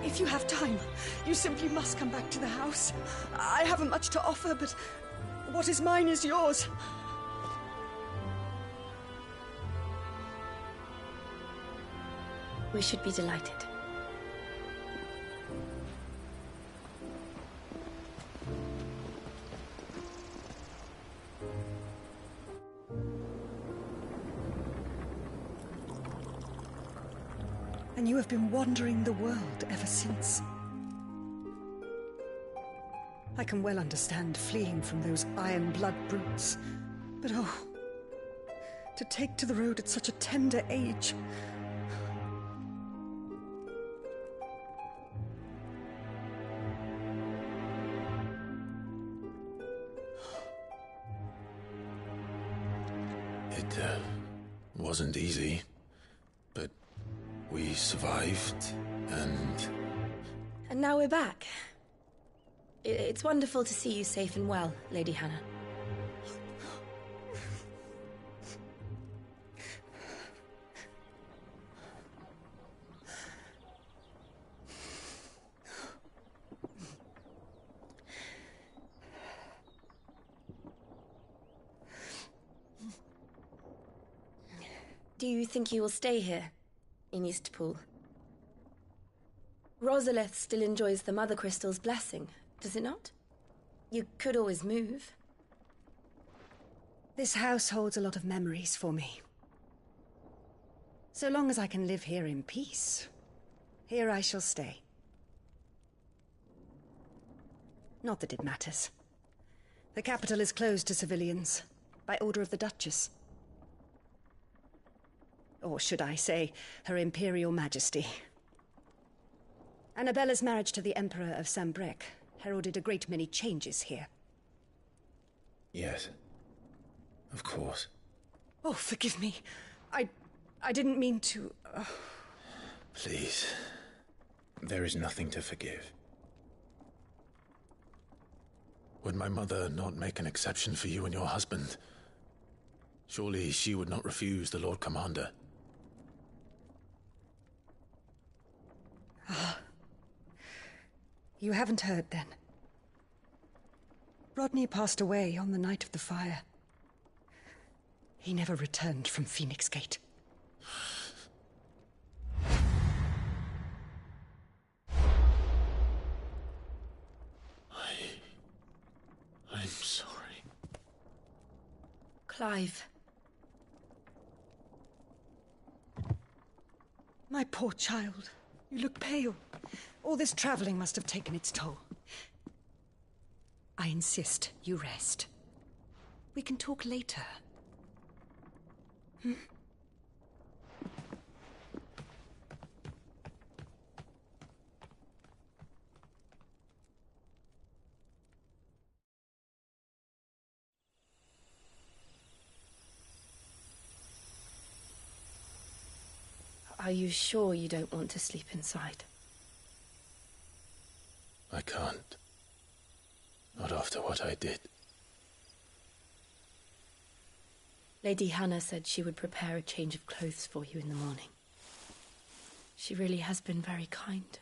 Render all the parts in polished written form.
If you have time, you simply must come back to the house. I haven't much to offer, but what is mine is yours. We should be delighted. And you have been wandering the world ever since. I can well understand fleeing from those iron-blood brutes, but oh, to take to the road at such a tender age. It wasn't easy, but we survived, and... And now we're back. It's wonderful to see you safe and well, Lady Hannah. Do you think you will stay here, in Eastpool? Rosalith still enjoys the Mother Crystal's blessing, does it not? You could always move. This house holds a lot of memories for me. So long as I can live here in peace, here I shall stay. Not that it matters. The capital is closed to civilians, by order of the Duchess. Or should I say, Her Imperial Majesty. Annabella's marriage to the Emperor of Sanbreque heralded a great many changes here. Yes, of course. Oh, forgive me. I didn't mean to... Please. There is nothing to forgive. Would my mother not make an exception for you and your husband? Surely she would not refuse the Lord Commander. You haven't heard, then. Rodney passed away on the night of the fire. He never returned from Phoenix Gate. I'm sorry. Clive. My poor child. You look pale. All this traveling must have taken its toll. I insist you rest. We can talk later. Are you sure you don't want to sleep inside? I can't. Not after what I did. Lady Hannah said she would prepare a change of clothes for you in the morning. She really has been very kind.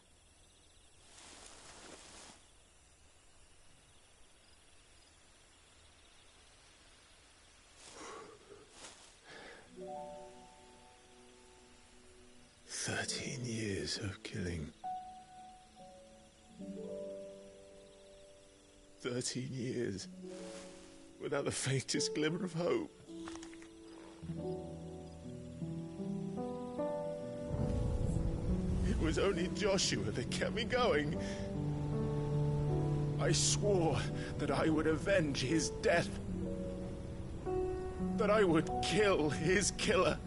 Years of killing. 13 years without the faintest glimmer of hope. It was only Joshua that kept me going. I swore that I would avenge his death. That I would kill his killer.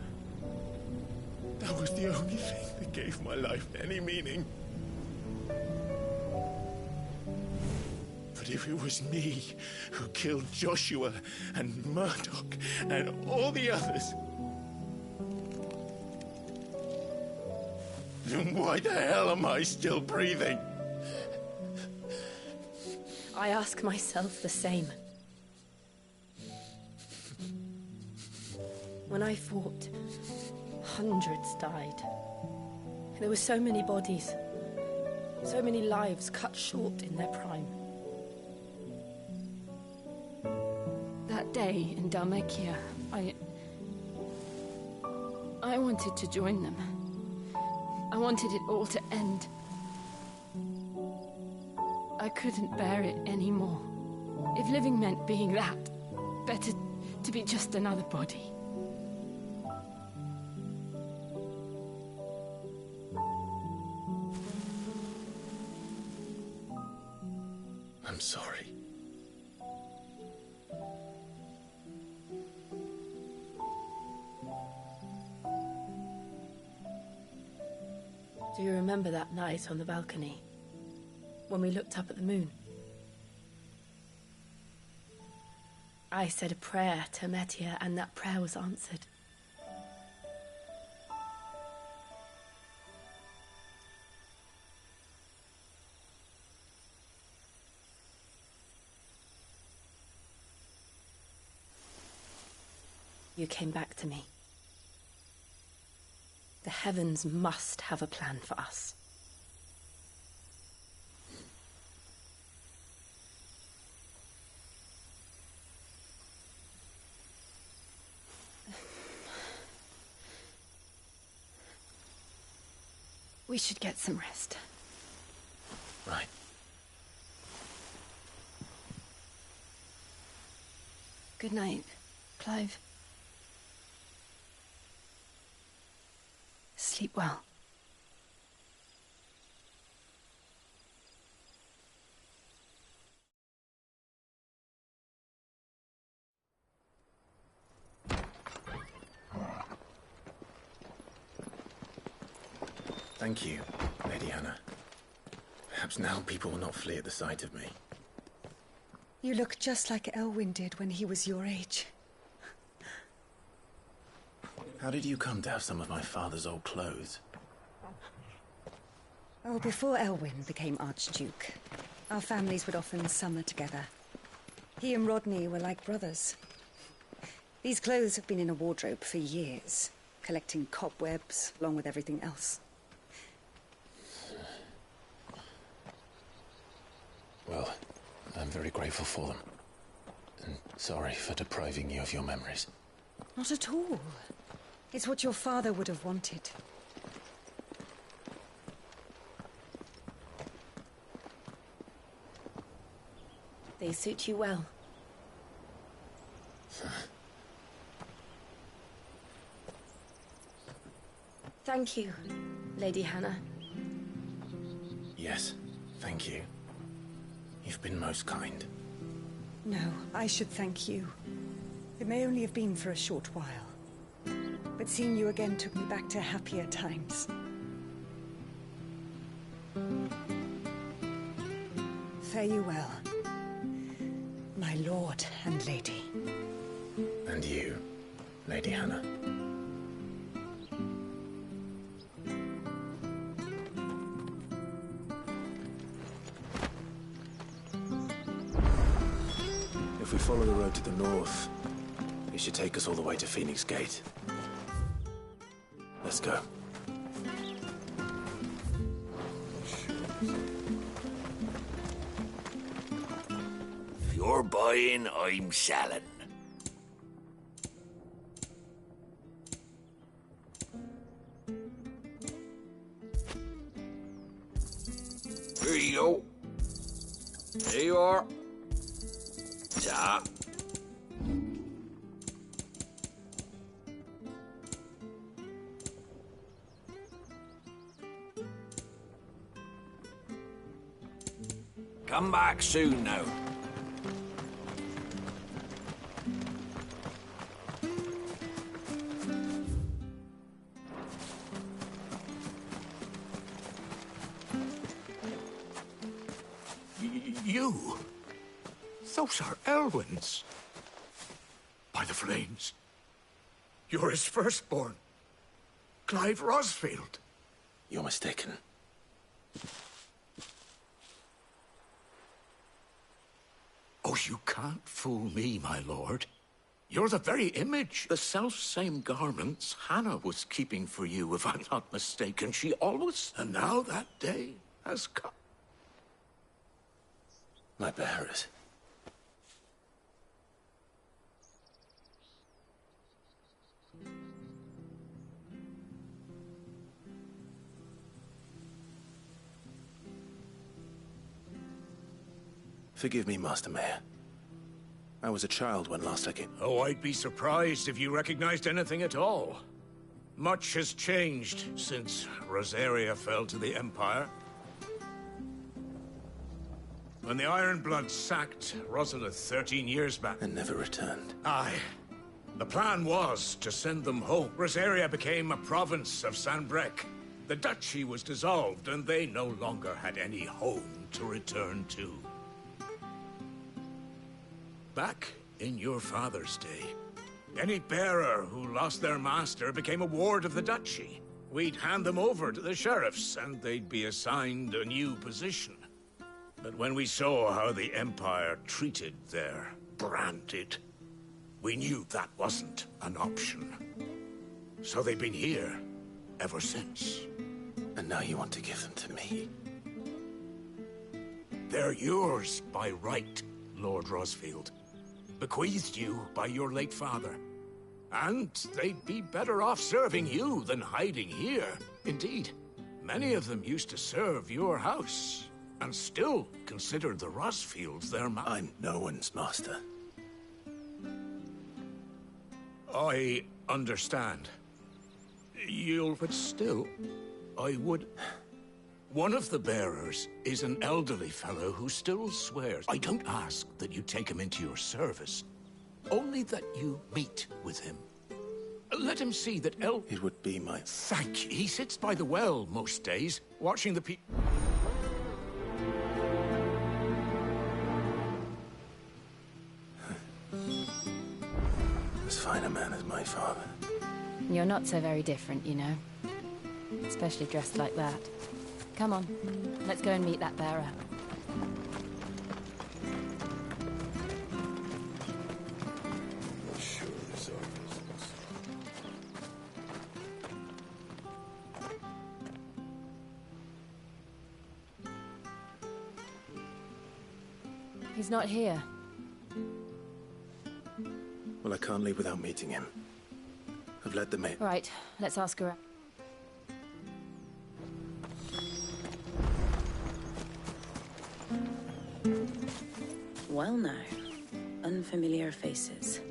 That was the only thing that gave my life any meaning. But if it was me who killed Joshua and Murdoch and all the others, then why the hell am I still breathing? I ask myself the same. When I fought, hundreds died. There were so many bodies. So many lives cut short in their prime. That day in Dhalmekia, I wanted to join them. I wanted it all to end. I couldn't bear it anymore. If living meant being that, better to be just another body. I'm sorry. Do you remember that night on the balcony, when we looked up at the moon? I said a prayer to Metia, and that prayer was answered. You came back to me. The heavens must have a plan for us. We should get some rest. Right. Good night, Clive. Sleep well. Thank you, Lady Hannah. Perhaps now people will not flee at the sight of me. You look just like Elwyn did when he was your age. How did you come to have some of my father's old clothes? Oh, before Elwyn became Archduke, our families would often summer together. He and Rodney were like brothers. These clothes have been in a wardrobe for years, collecting cobwebs along with everything else. Well, I'm very grateful for them. And sorry for depriving you of your memories. Not at all. It's what your father would have wanted. They suit you well. Thank you, Lady Hannah. Yes, thank you. You've been most kind. No, I should thank you. It may only have been for a short while. But seeing you again took me back to happier times. Fare you well, my lord and lady. And you, Lady Hannah. If we follow the road to the north, it should take us all the way to Phoenix Gate. Let's go. If you're buying, I'm selling. Here you go. There you are. Ta. Come back soon now. You? Those are Elwyn's. By the flames. You're his firstborn. Clive Rosfield. You're mistaken. Oh, you can't fool me, my lord. You're the very image. The self-same garments Hannah was keeping for you, if I'm not mistaken. She always... And now that day has come. My bearers. Forgive me, Master Mayor. I was a child when last I came. Oh, I'd be surprised if you recognized anything at all. Much has changed since Rosaria fell to the Empire. When the Ironbloods sacked Rosalith 13 years back... And never returned. Aye. The plan was to send them home. Rosaria became a province of Sanbreque. The duchy was dissolved, and they no longer had any home to return to. Back in your father's day, any bearer who lost their master became a ward of the duchy. We'd hand them over to the sheriffs, and they'd be assigned a new position. But when we saw how the Empire treated their branded, we knew that wasn't an option. So they've been here ever since. And now you want to give them to me? They're yours by right, Lord Rosfield. Bequeathed you by your late father. And they'd be better off serving you than hiding here. Indeed, many of them used to serve your house, and still consider the Rosfields their I'm no one's master. I understand. But still, I would... One of the bearers is an elderly fellow who still swears. I don't ask that you take him into your service, only that you meet with him. Let him see that It would be my... Thank you. He sits by the well most days, watching the As fine a man as my father. You're not so very different, you know. Especially dressed like that. Come on, let's go and meet that bearer. Sure, it's our business. He's not here. Well, I can't leave without meeting him. I've let the maid... Right, let's ask her. Well now, unfamiliar faces.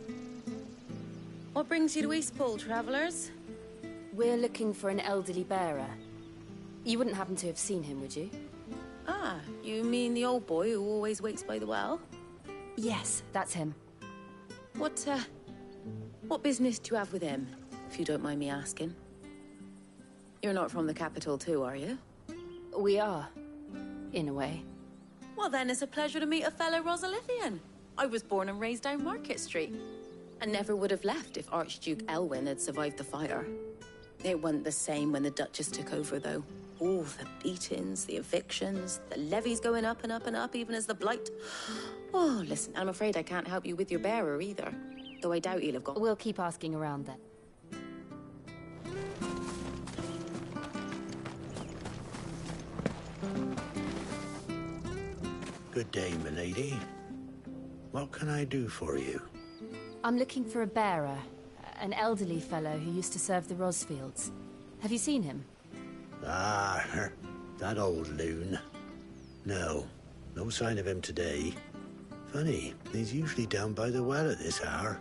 What brings you to Eastpool, travelers? We're looking for an elderly bearer. You wouldn't happen to have seen him, would you? Ah, you mean the old boy who always waits by the well? Yes, that's him. What business do you have with him, if you don't mind me asking? You're not from the capital too, are you? We are, in a way. Well then, it's a pleasure to meet a fellow Rosalithian. I was born and raised down Market Street. And never would have left if Archduke Elwyn had survived the fire. It wasn't the same when the Duchess took over, though. Oh, the beatings, the evictions, the levies going up and up and up, even as the blight... Oh, listen, I'm afraid I can't help you with your bearer either. Though I doubt he'll have gone... We'll keep asking around then. Good day, milady. What can I do for you? I'm looking for a bearer. An elderly fellow who used to serve the Rosfields. Have you seen him? Ah, that old loon. No sign of him today. Funny, he's usually down by the well at this hour,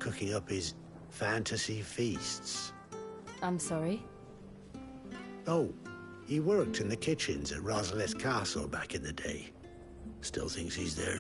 cooking up his fantasy feasts. I'm sorry? Oh, he worked in the kitchens at Rosalith Castle back in the day. Still thinks he's there.